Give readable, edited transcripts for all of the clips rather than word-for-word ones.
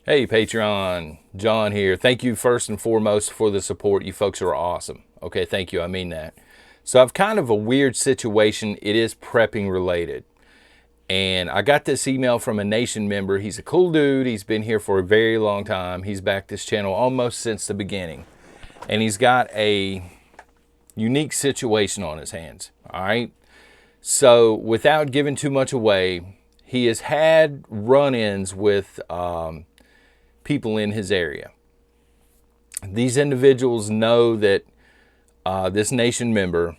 Hey Patreon, John here. Thank you first and foremost for the support. You folks are awesome. Okay, thank you. I mean that. So I've kind of a weird situation. It is prepping related. And I got this email from a nation member. He's a cool dude. He's been here for a very long time. He's backed this channel almost since the beginning. And he's got a unique situation on his hands. All right. So without giving too much away, he has had run-ins with people in his area. These individuals know that this nation member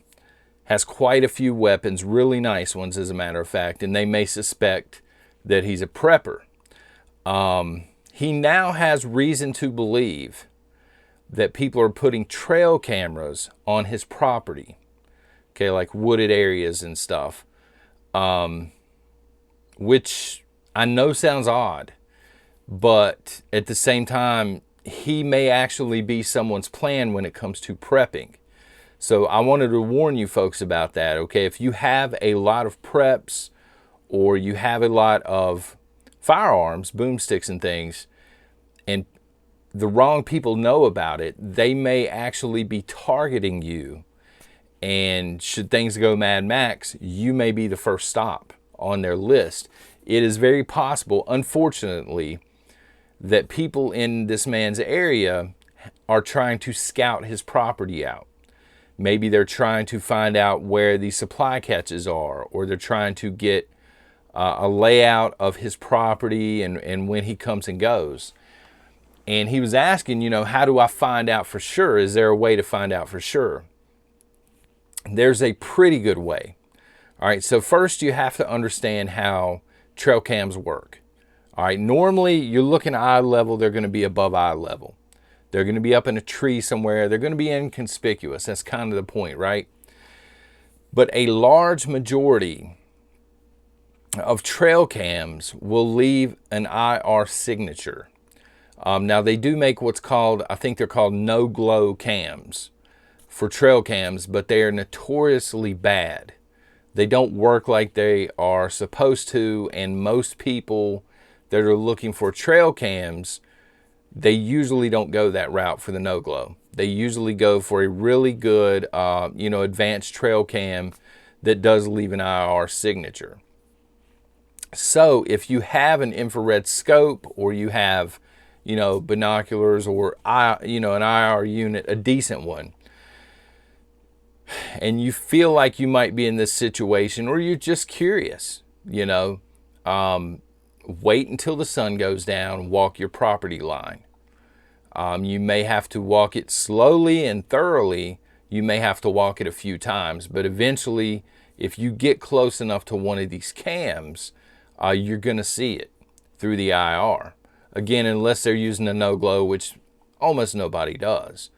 has quite a few weapons, really nice ones as a matter of fact, and they may suspect that he's a prepper. He now has reason to believe that people are putting trail cameras on his property, okay, like wooded areas and stuff, which I know sounds odd, but at the same time, he may actually be someone's plan when it comes to prepping. So I wanted to warn you folks about that, okay? If you have a lot of preps or you have a lot of firearms, boomsticks and things, and the wrong people know about it, they may actually be targeting you. And should things go Mad Max, you may be the first stop on their list. It is very possible, unfortunately, that people in this man's area are trying to scout his property out. Maybe they're trying to find out where the supply catches are, or they're trying to get a layout of his property and when he comes and goes. And he was asking, you know, how do I find out for sure? Is there a way to find out for sure? There's a pretty good way. All right, so first you have to understand how trail cams work. All right, normally you're looking at eye level, they're going to be above eye level. They're going to be up in a tree somewhere. They're going to be inconspicuous. That's kind of the point, right? But a large majority of trail cams will leave an IR signature. Now they do make what's called, I think they're called no-glow cams for trail cams, but they are notoriously bad. They don't work like they are supposed to, and most people that are looking for trail cams, they usually don't go that route for the no glow. They usually go for a really good, advanced trail cam that does leave an IR signature. So if you have an infrared scope, or you have, binoculars, or an IR unit, a decent one, and you feel like you might be in this situation, or you're just curious, wait until the sun goes down, walk your property line. You may have to walk it slowly and thoroughly. You may have to walk it a few times, but eventually, if you get close enough to one of these cams, you're going to see it through the IR. Again, unless they're using a no-glow, which almost nobody does,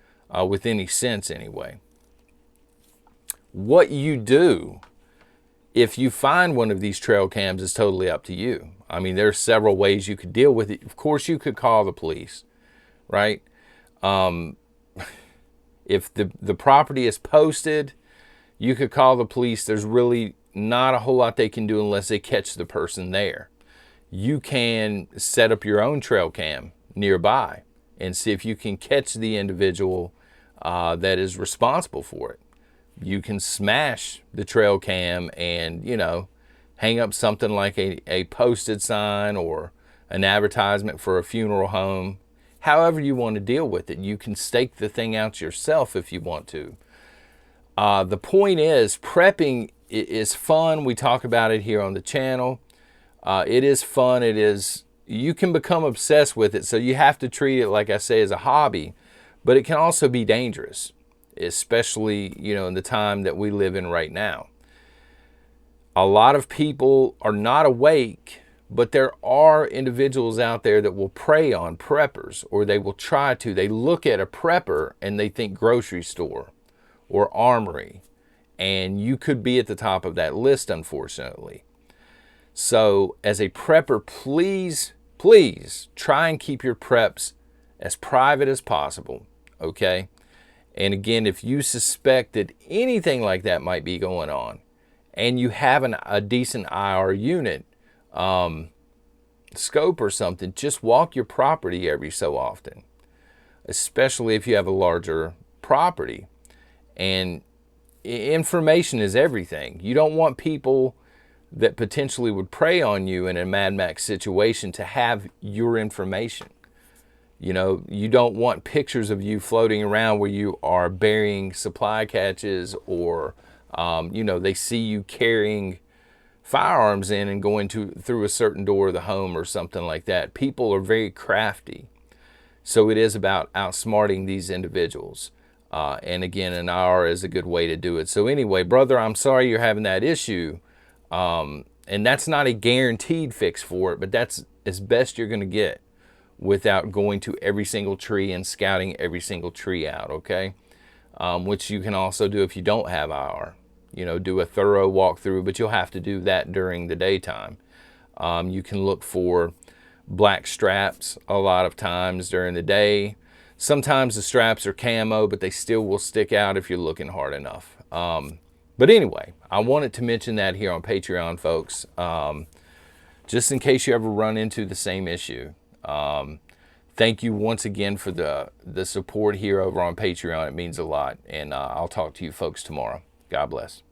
with any sense anyway. What you do if you find one of these trail cams is totally up to you. I mean, there's several ways you could deal with it. Of course, you could call the police, right? If the property is posted, you could call the police. There's really not a whole lot they can do unless they catch the person there. You can set up your own trail cam nearby and see if you can catch the individual that is responsible for it. You can smash the trail cam and, hang up something like a posted sign or an advertisement for a funeral home. However you want to deal with it. You can stake the thing out yourself if you want to. The point is, prepping is fun. We talk about it here on the channel. It is fun. You can become obsessed with it. So you have to treat it, like I say, as a hobby, but it can also be dangerous, especially, in the time that we live in right now. A lot of people are not awake, but there are individuals out there that will prey on preppers, or they will try to. They look at a prepper and they think grocery store or armory, and you could be at the top of that list, unfortunately. So as a prepper, please try and keep your preps as private as possible, okay? And again, if you suspect that anything like that might be going on, and you have a decent IR unit, scope or something, just walk your property every so often, especially if you have a larger property. And information is everything. You don't want people that potentially would prey on you in a Mad Max situation to have your information. You know, you don't want pictures of you floating around where you are burying supply catches, or, you know, they see you carrying firearms in and going through a certain door of the home or something like that. People are very crafty. So it is about outsmarting these individuals. And again, an IR is a good way to do it. So anyway, brother, I'm sorry you're having that issue. And that's not a guaranteed fix for it, but that's as best you're going to get without going to every single tree and scouting every single tree out, okay? Which you can also do if you don't have IR. You know, do a thorough walkthrough, but you'll have to do that during the daytime. You can look for black straps a lot of times during the day. Sometimes the straps are camo, but they still will stick out if you're looking hard enough. But anyway, I wanted to mention that here on Patreon, folks, just in case you ever run into the same issue. Thank you once again for the support here over on Patreon. It means a lot. And I'll talk to you folks tomorrow. God bless.